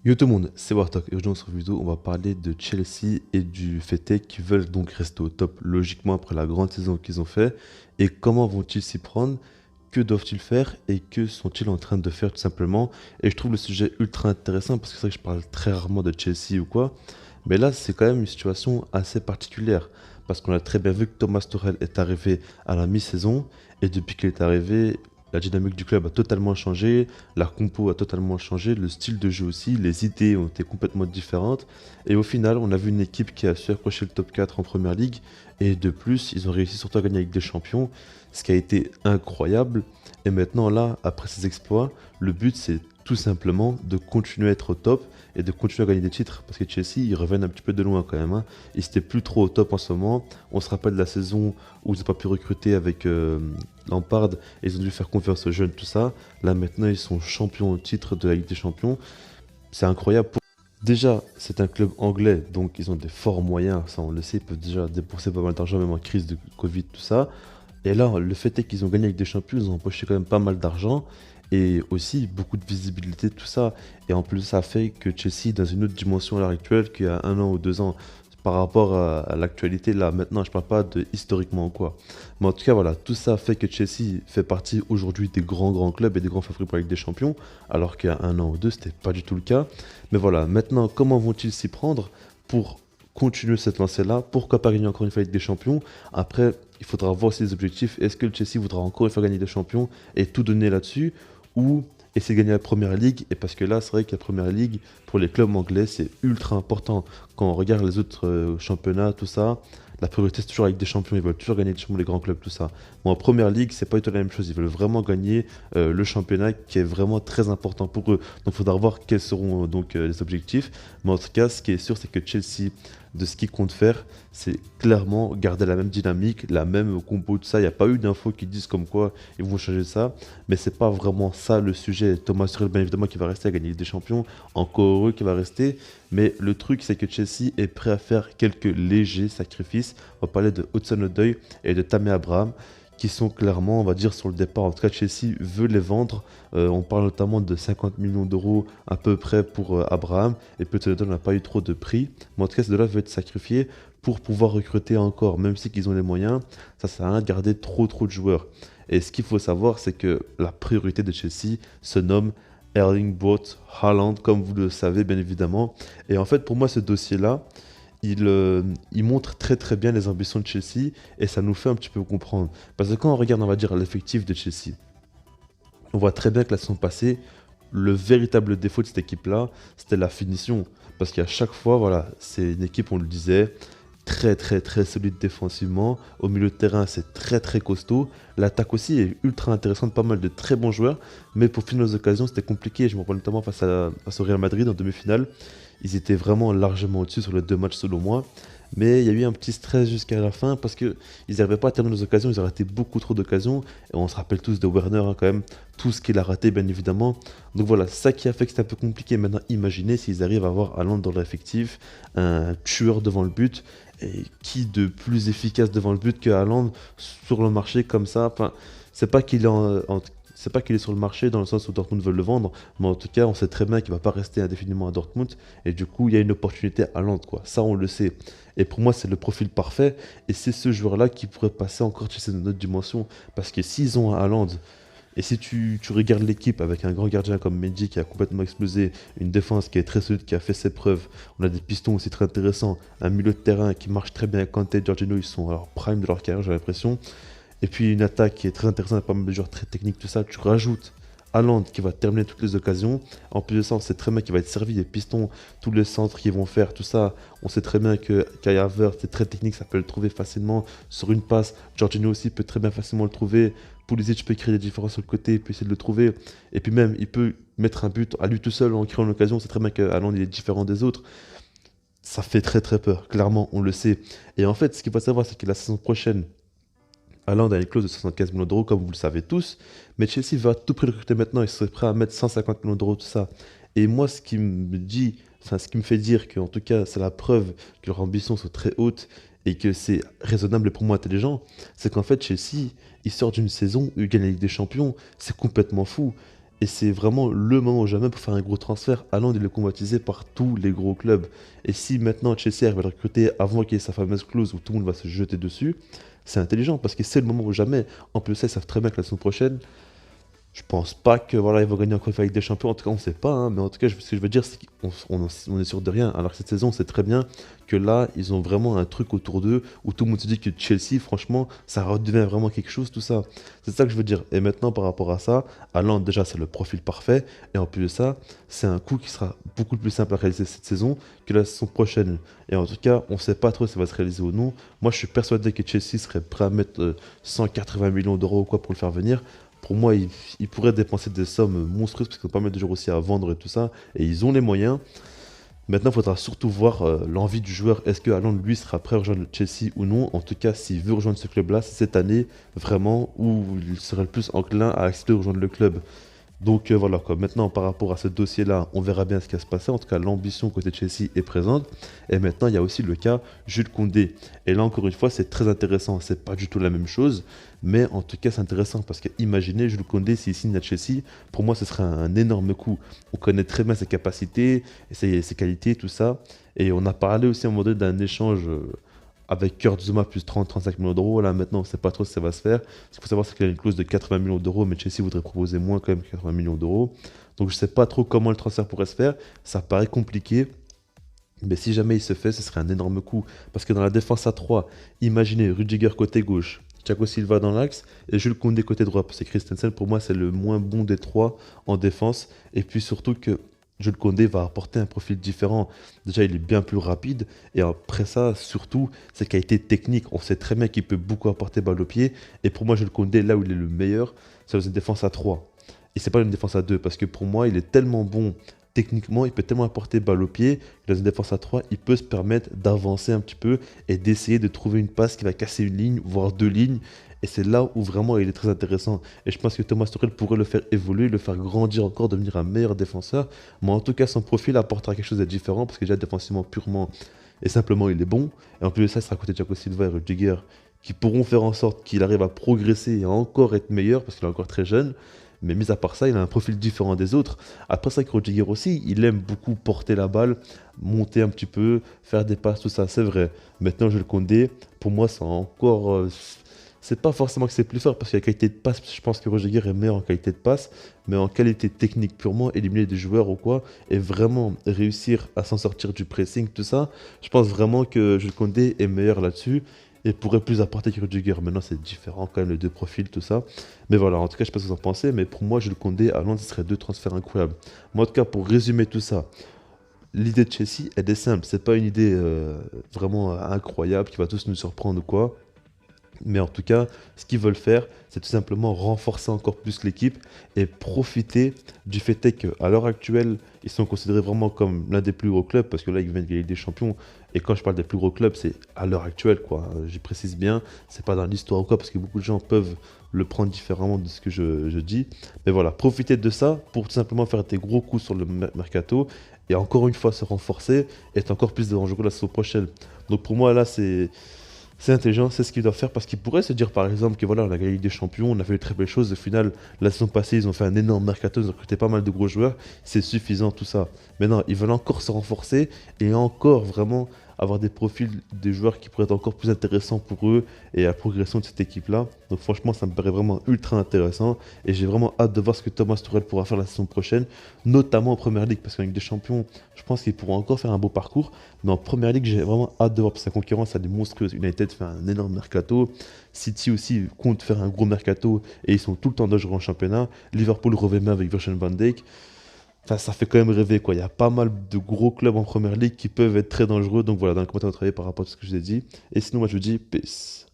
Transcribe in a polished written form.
Yo tout le monde, c'est Wartok et aujourd'hui dans cette vidéo on va parler de Chelsea et du fait est qu'ils veulent donc rester au top logiquement après la grande saison qu'ils ont fait et comment vont-ils s'y prendre, que doivent-ils faire et que sont-ils en train de faire tout simplement. Et je trouve le sujet ultra intéressant parce que c'est vrai que je parle très rarement de Chelsea ou quoi, mais là c'est quand même une situation assez particulière parce qu'on a très bien vu que Thomas Tuchel est arrivé à la mi-saison et depuis qu'il est arrivé la dynamique du club a totalement changé, la compo a totalement changé, le style de jeu aussi, les idées ont été complètement différentes. Et au final, on a vu une équipe qui a su accrocher le top 4 en première ligue. Et de plus, ils ont réussi surtout à gagner avec des champions, ce qui a été incroyable. Et maintenant, là, après ces exploits, le but c'est tout simplement de continuer à être au top et de continuer à gagner des titres. Parce que Chelsea, ils reviennent un petit peu de loin quand même, hein. Ils n'étaient plus trop au top en ce moment. On se rappelle de la saison où ils n'ont pas pu recruter avec Lampard et ils ont dû faire confiance aux jeunes, tout ça. Là maintenant, ils sont champions au titre de la Ligue des Champions. C'est incroyable. Déjà, c'est un club anglais, donc ils ont des forts moyens, ça on le sait, ils peuvent déjà débourser pas mal d'argent, même en crise de Covid, tout ça. Et là, le fait est qu'ils ont gagné avec des champions, ils ont empoché quand même pas mal d'argent et aussi beaucoup de visibilité, tout ça. Et en plus, ça fait que Chelsea est dans une autre dimension à l'heure actuelle qu'il y a 1 an ou 2 ans par rapport à l'actualité. Là, maintenant, je parle pas de historiquement ou quoi. Mais en tout cas, voilà, tout ça fait que Chelsea fait partie aujourd'hui des grands clubs et des grands favoris pour la Ligue des Champions, alors qu'il y a 1 an ou 2, c'était pas du tout le cas. Mais voilà, maintenant, comment vont-ils s'y prendre pour continuer cette lancée-là? Pourquoi pas gagner encore une fois avec des champions? Après, il faudra voir aussi les objectifs. Est-ce que le Chelsea voudra encore une fois gagner des champions et tout donner là-dessus? Ou essayer de gagner la première ligue? Et parce que là, c'est vrai que la première ligue, pour les clubs anglais, c'est ultra important. Quand on regarde les autres championnats, tout ça, la priorité c'est toujours avec des champions. Ils veulent toujours gagner des champions, les grands clubs, tout ça. Bon, en première ligue, c'est pas du tout la même chose. Ils veulent vraiment gagner le championnat qui est vraiment très important pour eux. Donc, il faudra voir quels seront donc les objectifs. Mais en tout cas, ce qui est sûr, c'est que Chelsea, de ce qu'ils comptent faire, c'est clairement garder la même dynamique, la même compo, tout ça. Il n'y a pas eu d'infos qui disent comme quoi ils vont changer ça. Mais c'est pas vraiment ça le sujet. Thomas Tuchel, bien évidemment, qui va rester à gagner des champions. Encore heureux qui va rester. Mais le truc, c'est que Chelsea est prêt à faire quelques légers sacrifices. On va parler de Hudson-Odoi et de Tammy Abraham qui sont clairement, on va dire, sur le départ. En tout cas, Chelsea veut les vendre. On parle notamment de 50 millions d'euros à peu près pour Abraham. Et peut-être n'a pas eu trop de prix. Mais en tout cas, ces deux-là veulent être sacrifiés pour pouvoir recruter encore. Même si qu'ils ont les moyens, ça sert à rien de garder trop de joueurs. Et ce qu'il faut savoir, c'est que la priorité de Chelsea se nomme Erling Braut Haaland, comme vous le savez bien évidemment. Et en fait, pour moi, ce dossier-là, il montre très bien les ambitions de Chelsea et ça nous fait un petit peu comprendre. Parce que quand on regarde, on va dire, l'effectif de Chelsea, on voit très bien que la saison passée, le véritable défaut de cette équipe-là, c'était la finition. Parce qu'à chaque fois, voilà, c'est une équipe, on le disait, très solide défensivement. Au milieu de terrain, c'est très costaud. L'attaque aussi est ultra intéressante, pas mal de très bons joueurs. Mais pour finir les occasions, c'était compliqué. Je me rappelle notamment face au Real Madrid en demi-finale. Ils étaient vraiment largement au-dessus sur les 2 matchs selon moi. Mais il y a eu un petit stress jusqu'à la fin parce qu'ils n'arrivaient pas à terminer nos occasions, ils ont raté beaucoup trop d'occasions. Et on se rappelle tous de Werner, hein, quand même, tout ce qu'il a raté, bien évidemment. Donc voilà, c'est ça qui a fait que c'était un peu compliqué. Maintenant, imaginez s'ils arrivent à avoir Haaland dans l'effectif, un tueur devant le but. Et qui de plus efficace devant le but que Haaland sur le marché comme ça? Enfin, c'est pas qu'il est c'est pas qu'il est sur le marché dans le sens où Dortmund veut le vendre, mais en tout cas, on sait très bien qu'il va pas rester indéfiniment à Dortmund. Et du coup, il y a une opportunité à Haaland, quoi. Ça, on le sait. Et pour moi, c'est le profil parfait. Et c'est ce joueur-là qui pourrait passer encore chez cette autre dimension. Parce que s'ils ont un Haaland, et si tu regardes l'équipe avec un grand gardien comme Mendy qui a complètement explosé, une défense qui est très solide, qui a fait ses preuves, on a des pistons aussi très intéressants, un milieu de terrain qui marche très bien. Kanté et Jorginho, ils sont à leur prime de leur carrière, j'ai l'impression. Et puis une attaque qui est très intéressante, pas mal de joueurs très techniques, tout ça. Tu rajoutes Haaland qui va terminer toutes les occasions. En plus de ça, on sait très bien qu'il va être servi des pistons, tous les centres qu'ils vont faire, tout ça. On sait très bien que Kai Havertz est très technique, ça peut le trouver facilement sur une passe. Jorginho aussi peut très bien facilement le trouver. Pulisic peut créer des différences sur le côté, il peut essayer de le trouver. Et puis même, il peut mettre un but à lui tout seul en créant l'occasion. C'est très bien que Haaland il est différent des autres. Ça fait très peur, clairement, on le sait. Et en fait, ce qu'il faut savoir, c'est que la saison prochaine, Haaland a une clause de 75 millions d'euros, comme vous le savez tous. Mais Chelsea va à tout prix le recruter maintenant. Ils seraient prêts à mettre 150 millions d'euros, tout ça. Et moi, ce qui me dit, enfin, ce qui me fait dire qu'en tout cas, c'est la preuve que leurs ambitions sont très hautes et que c'est raisonnable et pour moi intelligent, c'est qu'en fait, Chelsea, ils sortent d'une saison où ils gagnent la Ligue des Champions. C'est complètement fou. Et c'est vraiment le moment ou jamais pour faire un gros transfert. Haaland, il est convoitisé par tous les gros clubs. Et si maintenant Chelsea va le recruter avant qu'il y ait sa fameuse clause où tout le monde va se jeter dessus, c'est intelligent parce que c'est le moment ou jamais. En plus, ça, ils savent très bien que la saison prochaine, je pense pas que voilà, ils vont gagner encore une fois avec des champions. En tout cas, on ne sait pas, hein, mais en tout cas, ce que je veux dire, c'est qu'on est sûr de rien. Alors que cette saison, on sait très bien que là, ils ont vraiment un truc autour d'eux où tout le monde se dit que Chelsea, franchement, ça redevient vraiment quelque chose, tout ça. C'est ça que je veux dire. Et maintenant, par rapport à ça, Haaland, déjà, c'est le profil parfait. Et en plus de ça, c'est un coup qui sera beaucoup plus simple à réaliser cette saison que la saison prochaine. Et en tout cas, on ne sait pas trop si ça va se réaliser ou non. Moi, je suis persuadé que Chelsea serait prêt à mettre 180 millions d'euros ou quoi pour le faire venir. Pour moi, ils pourraient dépenser des sommes monstrueuses parce qu'ils ont pas mal de joueurs aussi à vendre et tout ça. Et ils ont les moyens. Maintenant, il faudra surtout voir l'envie du joueur. Est-ce que Haaland, lui, sera prêt à rejoindre le Chelsea ou non? En tout cas, s'il veut rejoindre ce club-là, c'est cette année vraiment où il serait le plus enclin à accepter de rejoindre le club. Donc voilà quoi. Maintenant, par rapport à ce dossier-là, on verra bien ce qui va se passer. En tout cas, l'ambition côté Chelsea est présente. Et maintenant, il y a aussi le cas Jules Koundé. Et là, encore une fois, c'est très intéressant. C'est pas du tout la même chose, mais en tout cas, c'est intéressant parce que imaginez Jules Koundé s'il signe à Chelsea. Pour moi, ce serait un énorme coup. On connaît très bien ses capacités, ses qualités, tout ça. Et on a parlé aussi à un moment donné d'un échange avec Kurt Zouma plus 30-35 millions d'euros. Là, maintenant, on ne sait pas trop si ça va se faire. Ce qu'il faut savoir, c'est qu'il y a une clause de 80 millions d'euros, mais Chelsea voudrait proposer moins quand même que 80 millions d'euros. Donc, je ne sais pas trop comment le transfert pourrait se faire. Ça paraît compliqué. Mais si jamais il se fait, ce serait un énorme coup. Parce que dans la défense à 3, imaginez Rudiger côté gauche, Thiago Silva dans l'axe et Jules Koundé côté droit. Parce que Christensen, pour moi, c'est le moins bon des trois en défense. Et puis surtout que Jules Koundé va apporter un profil différent. Déjà, il est bien plus rapide. Et après ça, surtout, ses qualités techniques. On sait très bien qu'il peut beaucoup apporter balle au pied. Et pour moi, Jules Koundé, là où il est le meilleur, c'est dans une défense à 3. Et c'est pas une défense à 2. Parce que pour moi, il est tellement bon techniquement, il peut tellement apporter balle au pied que dans une défense à 3, il peut se permettre d'avancer un petit peu et d'essayer de trouver une passe qui va casser une ligne, voire deux lignes. Et c'est là où vraiment il est très intéressant. Et je pense que Thomas Tuchel pourrait le faire évoluer, le faire grandir encore, devenir un meilleur défenseur. Mais en tout cas, son profil apportera quelque chose de différent parce que déjà défensivement, purement et simplement, il est bon. Et en plus de ça, il sera à côté de Thiago Silva et Rudiger qui pourront faire en sorte qu'il arrive à progresser et à encore être meilleur parce qu'il est encore très jeune. Mais mis à part ça, il a un profil différent des autres. Après ça, Rudiger aussi, il aime beaucoup porter la balle, monter un petit peu, faire des passes, tout ça, c'est vrai. Maintenant, je le Koundé, pour moi, c'est encore. C'est pas forcément que c'est plus fort parce que la qualité de passe, je pense que Rudiger est meilleur en qualité de passe, mais en qualité technique purement, éliminer des joueurs ou quoi, et vraiment réussir à s'en sortir du pressing, tout ça, je pense vraiment que Jules Koundé est meilleur là-dessus et pourrait plus apporter que Rudiger. Maintenant, c'est différent quand même, les deux profils, tout ça. Mais voilà, en tout cas, je sais pas ce que vous en pensez, mais pour moi, Jules Koundé, à Londres, ce serait deux transferts incroyables. Moi, en tout cas, pour résumer tout ça, l'idée de Chelsea, elle est simple. C'est pas une idée vraiment incroyable qui va tous nous surprendre ou quoi. Mais en tout cas, ce qu'ils veulent faire, c'est tout simplement renforcer encore plus l'équipe et profiter du fait est qu'à l'heure actuelle, ils sont considérés vraiment comme l'un des plus gros clubs parce que là, ils viennent de gagner des champions. Et quand je parle des plus gros clubs, c'est à l'heure actuelle, quoi. J'y précise bien, c'est pas dans l'histoire ou quoi, parce que beaucoup de gens peuvent le prendre différemment de ce que je dis. Mais voilà, profiter de ça pour tout simplement faire des gros coups sur le mercato et encore une fois se renforcer et être encore plus dangereux la saison prochaine. Donc pour moi, là, c'est intelligent, c'est ce qu'ils doivent faire parce qu'ils pourraient se dire par exemple que voilà, on a gagné des champions, on a fait de très belles choses. Au final, la saison passée, ils ont fait un énorme mercato, ils ont recruté pas mal de gros joueurs, c'est suffisant tout ça. Mais non, ils veulent encore se renforcer et encore vraiment avoir des profils des joueurs qui pourraient être encore plus intéressants pour eux et la progression de cette équipe-là. Donc franchement, ça me paraît vraiment ultra intéressant et j'ai vraiment hâte de voir ce que Thomas Tuchel pourra faire la saison prochaine, notamment en Première Ligue parce qu'avec des champions, je pense qu'ils pourront encore faire un beau parcours. Mais en Première Ligue, j'ai vraiment hâte de voir parce que sa concurrence, elle est monstrueuse. United fait un énorme mercato. City aussi compte faire un gros mercato et ils sont tout le temps dangereux en championnat. Liverpool revient bien avec Virgil van Dijk. Enfin, ça fait quand même rêver, quoi. Il y a pas mal de gros clubs en Première Ligue qui peuvent être très dangereux. Donc voilà, dans le commentaire, vous travaillez par rapport à ce que je vous ai dit. Et sinon, moi, je vous dis peace.